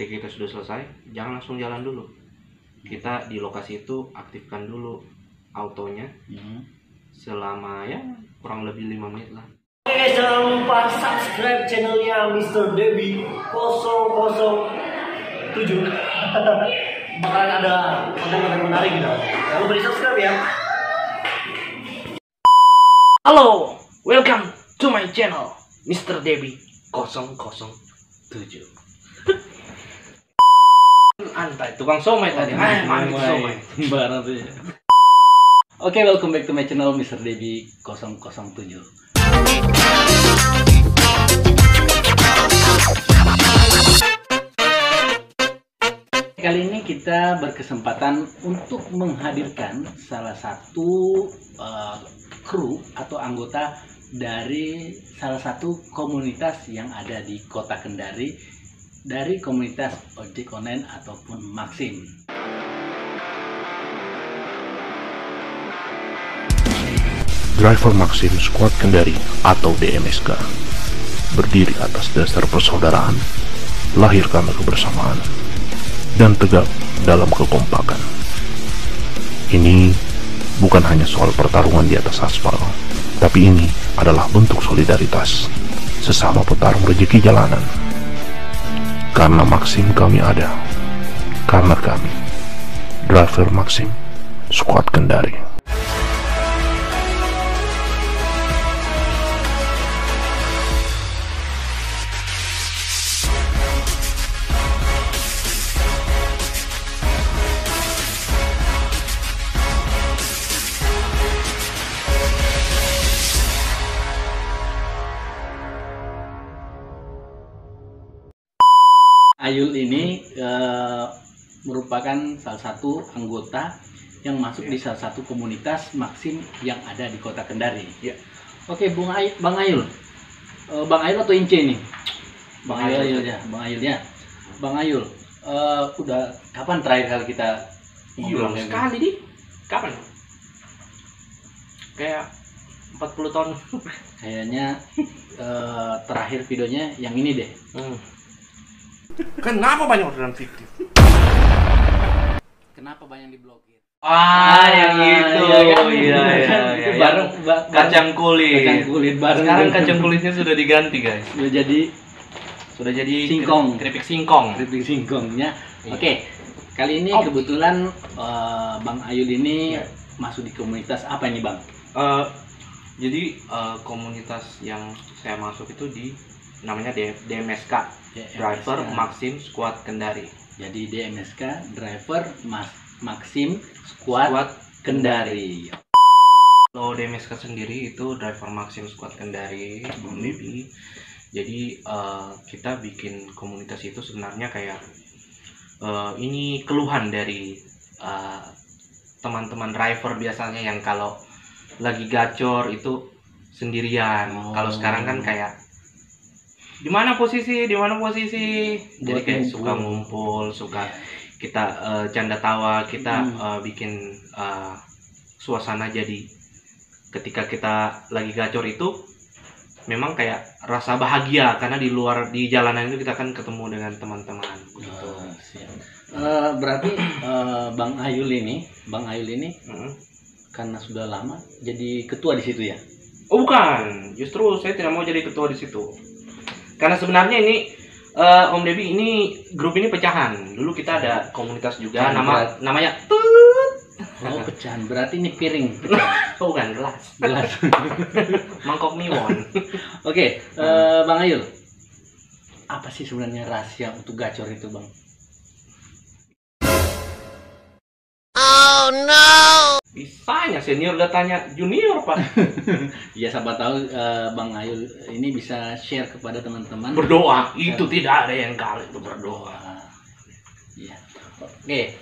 ketika kita sudah selesai, jangan langsung jalan dulu. Kita di lokasi itu aktifkan dulu autonya selama ya kurang lebih 5 menit lah. Oke guys, jangan lupa subscribe channelnya Mr. Debbie 007. Bakalan ada konten-konten menarik gitu. Jangan lupa di subscribe ya. Halo, welcome to my channel Mr. Debbie 007. Antai tukang somai tadi. Manis somai. Barang tuh. Oke, welcome back to my channel Mr. Debbie 007. Kali ini kita berkesempatan untuk menghadirkan salah satu kru atau anggota dari salah satu komunitas yang ada di Kota Kendari, dari komunitas ojek online ataupun Maxim. Driver Maxim Squad Kendari atau DMSK berdiri atas dasar persaudaraan, lahir karena kebersamaan, dan tegak dalam kekompakan. Ini bukan hanya soal pertarungan di atas aspal, tapi ini adalah bentuk solidaritas sesama petarung rezeki jalanan. Karena Maxim kami ada, karena kami Driver Maxim Squad Kendari. Ayul ini merupakan salah satu anggota yang masuk di salah satu komunitas Maxim yang ada di Kota Kendari. Ya. Oke, Bang Ayul. Bang Ayul atau Ince nih? Bang Ayul ya. Bang Ayul, udah kapan terakhir kali kita Iya, sekali di kapan? Kayak 40 tahun. Kayaknya terakhir videonya yang ini deh. Kenapa banyak orderan fiktif? Kenapa banyak diblokir? Yang itu. Iya. Bareng Kacang kulit. Kacang kulit bareng. Sekarang kacang kulitnya sudah diganti, guys. Sudah jadi Singkong. Keripik singkong. keripik singkongnya. Iya. Oke. Kali ini kebetulan Bang Ayul ini masuk di komunitas apa ini, Bang? Jadi komunitas yang saya masuk itu namanya DMSK, Driver Maxim Squad Kendari. Jadi DMSK Driver Maxim Squad Kendari. Kalau DMSK sendiri itu Driver Maxim Squad Kendari, Bang Debbie. Jadi kita bikin komunitas itu sebenarnya kayak ini keluhan dari teman-teman driver biasanya yang kalau lagi gacor itu sendirian. Kalau sekarang kan kayak di mana posisi, jadi kayak suka ngumpul, suka kita canda tawa, kita bikin suasana. Jadi ketika kita lagi gacor itu memang kayak rasa bahagia karena di jalanan itu kita kan ketemu dengan teman-teman gitu. Berarti Bang Ayul ini karena sudah lama jadi ketua di situ ya? Oh bukan, justru saya tidak mau jadi ketua di situ. Karena sebenarnya ini Om Debbie, ini grup ini pecahan. Dulu kita ada komunitas juga, namanya Oh, pecahan. Berarti ini piring. oh bukan, gelas. Mangkok miwon. Oke, Bang Ayul. Apa sih sebenarnya rahasia untuk gacor itu, Bang? Bisanya senior udah tanya junior, Pak. Ya, siapa tahu Bang Ayul ini bisa share kepada teman-teman. Berdoa, itu tidak ada yang kalah itu berdoa. Iya. Oke,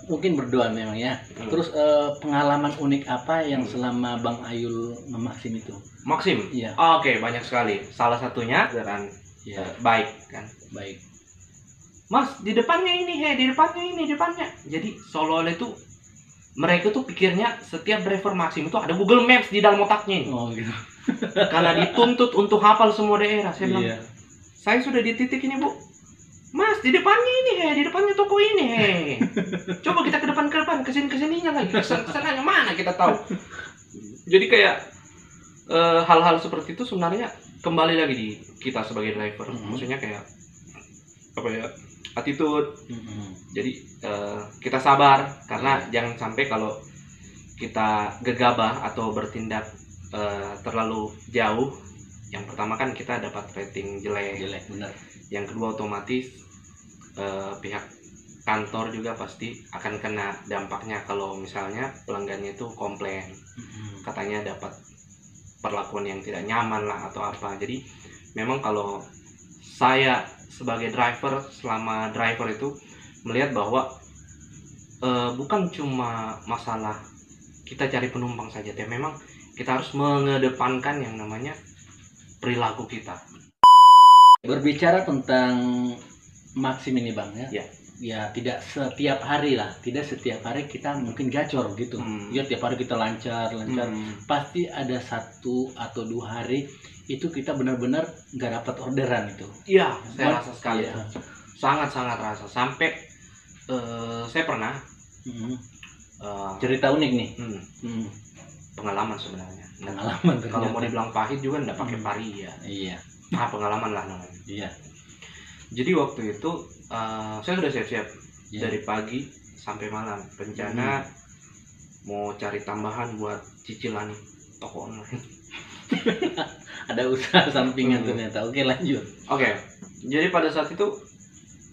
mungkin berdoa memang ya. Terus pengalaman unik apa yang selama Bang Ayul memaksim itu? Maxim? Iya. Oke, banyak sekali. Salah satunya dengan baik kan. Baik. Mas, di depannya ini, di depannya. Jadi seolah-olah itu mereka tuh pikirnya setiap driver Maxim itu ada Google Maps di dalam otaknya. Oh gitu. Karena dituntut untuk hafal semua daerah. Saya bilang, saya sudah di titik ini, Bu. Mas, di depannya ini di depannya toko ini coba kita ke depan kesininya lagi, kesananya mana kita tahu. Jadi kayak hal-hal seperti itu sebenarnya kembali lagi di kita sebagai driver. Maksudnya kayak apa ya, attitude. Jadi kita sabar, karena jangan sampai kalau kita gegabah atau bertindak terlalu jauh, yang pertama kan kita dapat rating jelek, benar. yang kedua otomatis pihak kantor juga pasti akan kena dampaknya kalau misalnya pelanggannya itu komplain, katanya dapat perlakuan yang tidak nyaman lah atau apa. Jadi memang kalau saya sebagai driver, selama driver itu melihat bahwa bukan cuma masalah kita cari penumpang saja, tapi memang kita harus mengedepankan yang namanya perilaku kita. Berbicara tentang Maxim ini Bang ya. Ya. Ya tidak setiap hari lah, tidak setiap hari kita mungkin gacor gitu. Ya tiap hari kita lancar. Pasti ada 1 atau 2 hari itu kita benar-benar nggak dapat orderan itu. Iya, saya rasa sekali. Ya. Sangat-sangat rasa. Sampai saya pernah cerita unik nih. Pengalaman sebenarnya. Pengalaman Kalau mau dibilang pahit juga nggak pakai pari ya. Iya. Nah, pengalaman lah namanya. Iya. Jadi waktu itu saya sudah siap-siap dari Iya. pagi sampai malam. Rencana mau cari tambahan buat cicilan toko online. Ada usaha sampingan ternyata. Oke, lanjut. Oke, jadi pada saat itu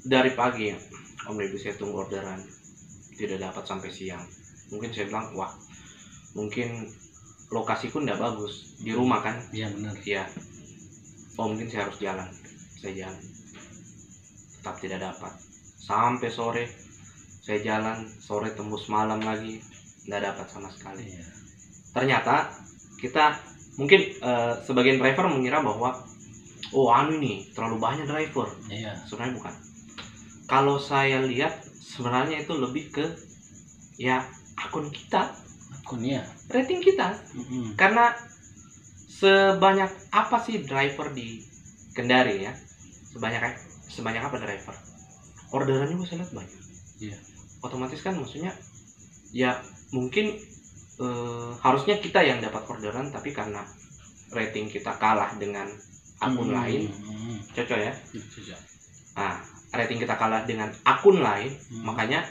dari pagi Om Debbie saya tunggu orderan, tidak dapat sampai siang. Mungkin saya bilang, wah mungkin lokasiku nggak bagus di rumah kan. Iya benar. Iya. Oh mungkin saya harus jalan. Saya jalan, tetap tidak dapat. Sampai sore saya jalan, sore tembus malam lagi, nggak dapat sama sekali. Iya. Ternyata kita mungkin sebagian driver mengira bahwa ini terlalu banyak driver. Iya. Sebenarnya bukan. Kalau saya lihat sebenarnya itu lebih ke ya akun kita, Akunnya. rating kita. Karena sebanyak apa sih driver di Kendari ya? Sebanyak apa driver? Orderannya gue saya lihat banyak. Iya. Otomatis kan maksudnya ya mungkin harusnya kita yang dapat orderan, tapi karena rating kita kalah dengan akun lain, cocok ya. Nah, rating kita kalah dengan akun lain, makanya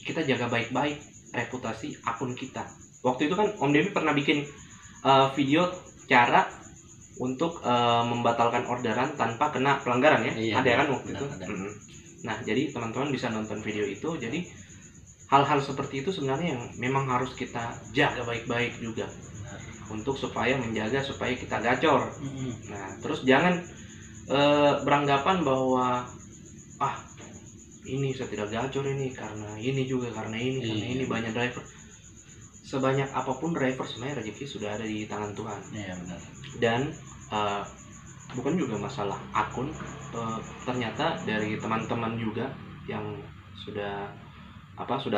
kita jaga baik-baik reputasi akun kita. Waktu itu kan Om Debbie pernah bikin video cara untuk membatalkan orderan tanpa kena pelanggaran ya. Iya, ada kan waktu benar, itu. ada. Nah, jadi teman-teman bisa nonton video itu. Jadi hal-hal seperti itu sebenarnya yang memang harus kita jaga baik-baik juga. Untuk supaya supaya kita gacor. Nah, terus jangan beranggapan bahwa ini saya tidak gacor ini karena ini juga karena ini banyak driver. Sebanyak apapun driver sebenarnya rezeki sudah ada di tangan Tuhan. Iya benar. Dan bukan juga masalah akun, ternyata dari teman-teman juga yang sudah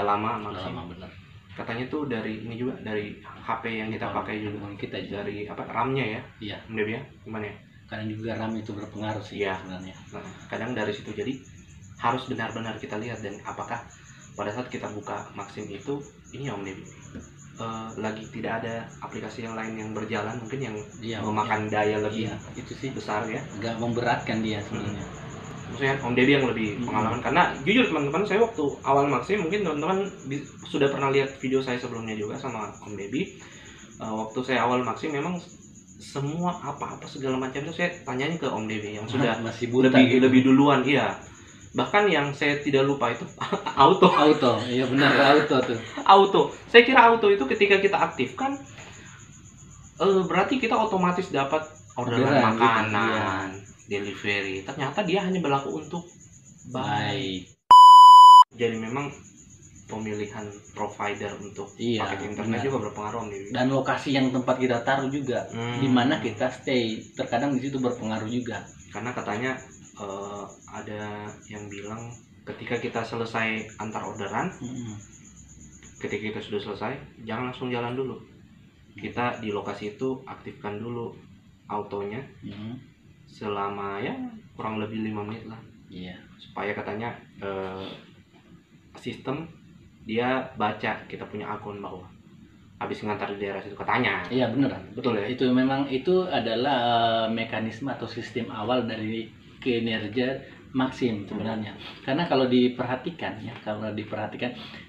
lama Maxim. Lama benar. Katanya tuh dari ini juga, dari HP yang kita pakai juga, kita juga. dari RAM-nya ya. Iya. Om Debbie ya, gimana ya? Kadang juga RAM itu berpengaruh sih Iya. sebenarnya. Nah, kadang dari situ, jadi harus benar-benar kita lihat, dan apakah pada saat kita buka Maxim itu ini Om Debbie lagi tidak ada aplikasi yang lain yang berjalan, mungkin yang memakan daya lebih itu sih besar ya, nggak memberatkan dia sebenarnya. maksudnya Om Debbie yang lebih pengalaman. Karena jujur teman-teman, saya waktu awal Maxim, mungkin teman-teman sudah pernah lihat video saya sebelumnya juga sama Om Debbie. Waktu saya awal Maxim memang semua apa-apa segala macam itu saya tanyain ke Om Debbie yang sudah masih buta lebih duluan. Iya, bahkan yang saya tidak lupa itu auto. Iya benar, auto. Saya kira auto itu ketika kita aktifkan berarti kita otomatis dapat orderan makanan, delivery. Ternyata dia hanya berlaku untuk baik. Jadi memang pemilihan provider untuk paket internet juga berpengaruh nih. Dan lokasi yang tempat kita taruh juga, di mana kita stay, terkadang di situ berpengaruh juga. Karena katanya ada yang bilang ketika kita selesai antar orderan, ketika kita sudah selesai, jangan langsung jalan dulu. Kita di lokasi itu aktifkan dulu autonya selama ya kurang lebih 5 menit lah, Iya. supaya katanya sistem dia baca kita punya akun bahwa habis ngantar di daerah situ katanya. Iya beneran, betul Betul ya? Itu memang itu adalah mekanisme atau sistem awal dari kinerja Maxim sebenarnya. Karena kalau diperhatikan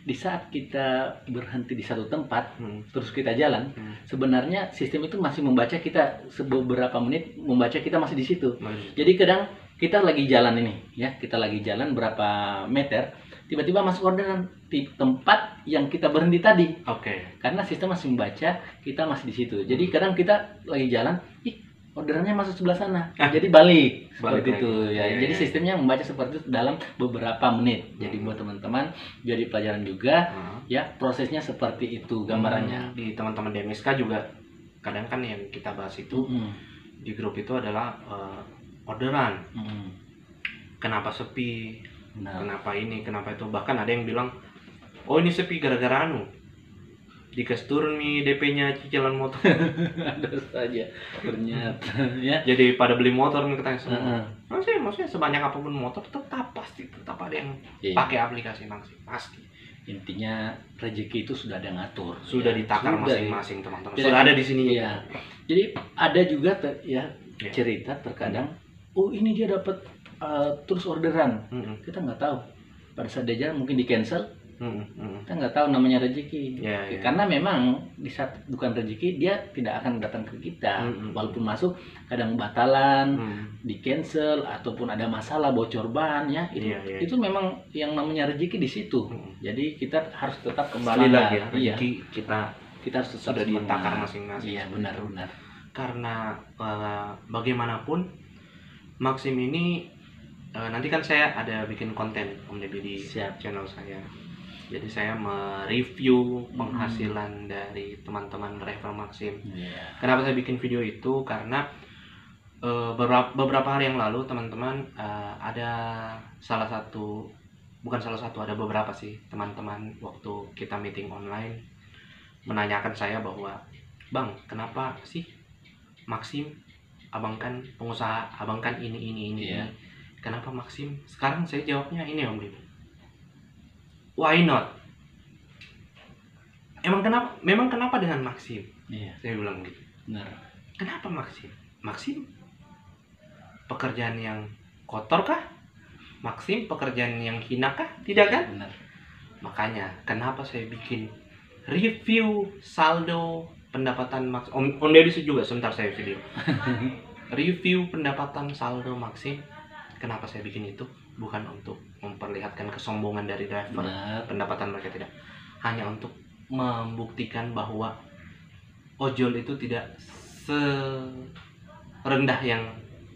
di saat kita berhenti di satu tempat terus kita jalan, sebenarnya sistem itu masih membaca kita beberapa menit, membaca kita masih di situ. Jadi kadang kita lagi jalan ini ya, kita lagi jalan berapa meter, tiba-tiba masuk orderan di tempat yang kita berhenti tadi. Oke. Karena sistem masih membaca kita masih di situ. Jadi kadang kita lagi jalan, orderannya masuk sebelah sana. Jadi balik seperti lagi. itu ya. Iya, Jadi iya. sistemnya membaca seperti itu dalam beberapa menit. Jadi buat teman-teman jadi pelajaran juga ya, prosesnya seperti itu gambarannya. Di teman-teman DMSK juga kadang kan yang kita bahas itu di grup itu adalah orderan. Kenapa sepi? Nah, Kenapa ini? Kenapa itu? Bahkan ada yang bilang, oh ini sepi gara-gara dikasih turun nih DP-nya cicilan motor. ada saja ternyata ya. Jadi pada beli motor nih katanya semua. Heeh. Maksudnya sebanyak apapun motor tetap ada yang Iya. pakai aplikasi Maxim pasti. Intinya rezeki itu sudah ada ngatur. Sudah ya. ditakar Sudah. masing-masing teman-teman. Tidak- Sudah ada di sini. Iya. Jadi ada juga Iya. cerita terkadang, oh ini dia dapat terus orderan. Kita nggak tahu. Pada saat dia jalan mungkin di cancel. Kita nggak tahu namanya rezeki. Iya, iya. Karena memang di saat bukan rezeki dia tidak akan datang ke kita. Walaupun masuk kadang batalan, di cancel ataupun ada masalah bocor ban ya. Iya, iya. Itu memang yang namanya rezeki di situ. Jadi kita harus tetap Kembali semangat. lagi ya, Iya. rezeki kita Kita harus tetap sudah semangat. ditakar masing-masing. Iya benar-benar. Karena bagaimanapun Maxim ini nanti kan saya ada bikin konten Om Debi di Siap. channel saya. Jadi saya mereview penghasilan dari teman-teman driver Maxim. Iya. Kenapa saya bikin video itu? Karena beberapa hari yang lalu teman-teman ada ada beberapa sih teman-teman waktu kita meeting online menanyakan saya bahwa, Bang, kenapa sih Maxim, abang kan pengusaha, abang kan ini. Iya. Kenapa Maxim? Sekarang saya jawabnya ini Om Debi. Why not? Memang kenapa dengan Maxim? Iya. Saya bilang gitu. Benar. Kenapa Maxim? Maxim pekerjaan yang kotor kah? Maxim pekerjaan yang hina kah? Tidak kan? Benar. Makanya kenapa saya bikin review saldo pendapatan Maxim. Om Deddy juga sebentar saya video. Review pendapatan saldo Maxim. Kenapa saya bikin itu? Bukan untuk memperlihatkan kesombongan dari driver, Benar. pendapatan mereka tidak. Hanya untuk membuktikan bahwa ojol itu tidak serendah yang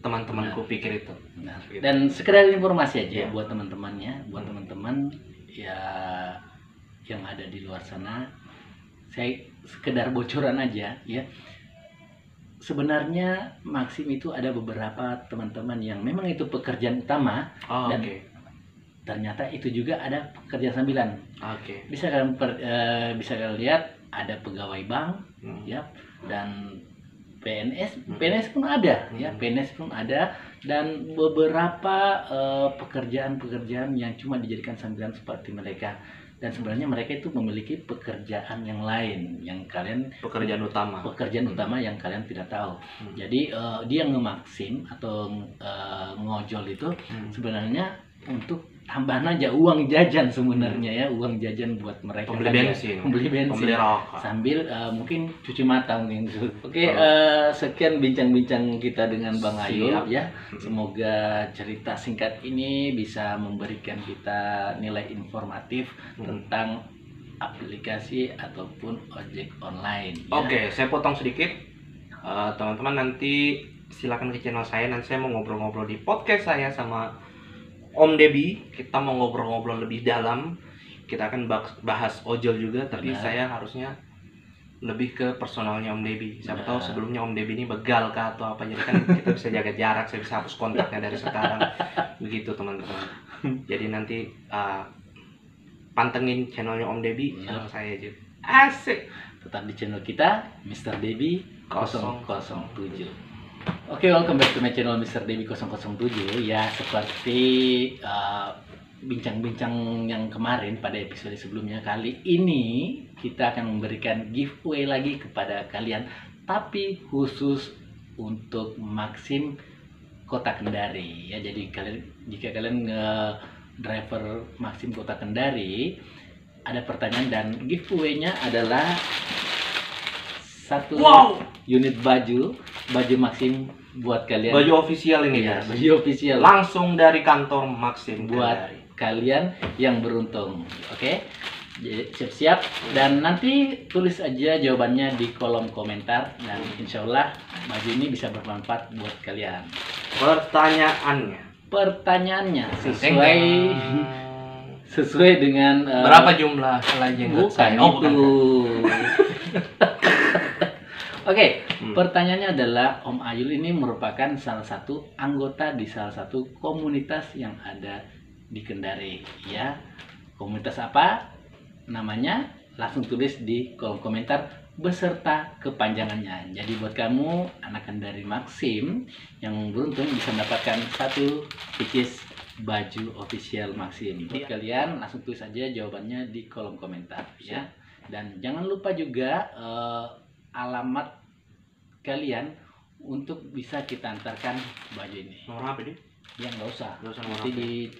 teman-temanku pikir itu. Benar. Gitu. Dan sekedar informasi aja Iya. buat teman-temannya, buat teman-teman ya yang ada di luar sana, saya sekedar bocoran aja ya. Sebenarnya Maxim itu ada beberapa teman-teman yang memang itu pekerjaan utama, Oh, dan oke. ternyata itu juga ada pekerjaan sambilan. Oke. Bisa kalian lihat ada pegawai bank ya, dan PNS pun ada ya, PNS pun ada, dan beberapa pekerjaan-pekerjaan yang cuma dijadikan sambilan seperti mereka. Dan sebenarnya mereka itu memiliki pekerjaan yang lain yang kalian Pekerjaan utama. yang kalian tidak tahu. Jadi dia nge-Maxim atau ngojol itu sebenarnya untuk tambahan aja uang jajan sebenarnya ya, uang jajan buat mereka Pembeli saja. bensin. Pembeli bensin. Pembeli rokok. Sambil mungkin cuci mata mungkin. Oke, sekian bincang-bincang kita dengan Bang Ayul Siap. ya. Semoga cerita singkat ini bisa memberikan kita nilai informatif tentang aplikasi ataupun ojek online. Ya. Oke, saya potong sedikit. Teman-teman nanti silakan ke channel saya. Nanti saya mau ngobrol-ngobrol di podcast saya sama Om Debi. Kita mau ngobrol-ngobrol lebih dalam. Kita akan bahas ojol juga, tapi Benar. saya harusnya lebih ke personalnya Om Debi. Siapa tahu Benar. sebelumnya Om Debi ini begal kah atau apa. Jadi kan kita bisa jaga jarak, saya bisa hapus kontaknya dari sekarang. Begitu teman-teman. Jadi nanti pantengin channelnya Om Debi, Benar. channel saya juga. Asik. Tetap di channel kita Mr. Debi 007. Oke, welcome back to my channel Mr. Debi 007. Ya, seperti bincang-bincang yang kemarin pada episode sebelumnya, kali ini kita akan memberikan giveaway lagi kepada kalian, tapi khusus untuk Maxim Kota Kendari ya. Jadi jika kalian driver Maxim Kota Kendari, ada pertanyaan dan giveaway-nya adalah satu unit baju Maxim buat kalian. Baju official ini ya, guys. baju official Langsung dari kantor Maxim buat Kendari. kalian yang beruntung. Oke, jadi siap-siap dan nanti tulis aja jawabannya di kolom komentar dan insya Allah baju ini bisa bermanfaat buat kalian. Pertanyaannya sesuai dengan berapa jumlah helai jenggot bukan saya? itu. Oke, pertanyaannya adalah Om Ayul ini merupakan salah satu anggota di salah satu komunitas yang ada di Kendari ya. Komunitas apa namanya? Langsung tulis di kolom komentar beserta kepanjangannya. Jadi buat kamu anak Kendari Maxim yang beruntung bisa mendapatkan satu pieces baju official Maxim. Buat kalian langsung tulis aja jawabannya di kolom komentar ya. Dan jangan lupa juga alamat kalian untuk bisa kita antarkan baju ini. Nomor apa, Di? Ya nggak usah. nomor Nanti HP.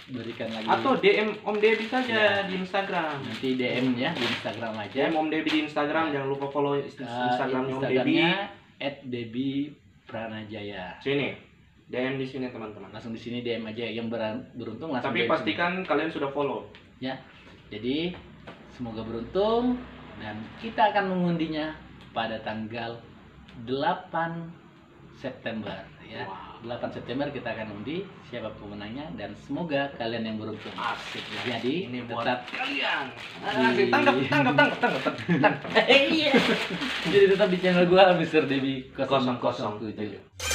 diberikan lagi. Atau DM Om Debi saja Ya. di Instagram. Nanti DM ya di Instagram aja. DM Om Debi di Instagram, Ya. jangan lupa follow Instagramnya Om Debi. Instagramnya @debi_pranajaya. Sini. DM di sini teman-teman. Langsung di sini DM aja yang beruntung langsung. Tapi DM pastikan kalian sudah follow. sini. Ya. Jadi semoga beruntung dan kita akan mengundinya pada tanggal 8 September ya. 8 September kita akan undi siapa pemenangnya dan semoga kalian yang beruntung. Asik ya. Jadi Ini buat tetap kalian. Asik. Tangkap. jadi tetap di channel gua Mr. Debi 007. 007.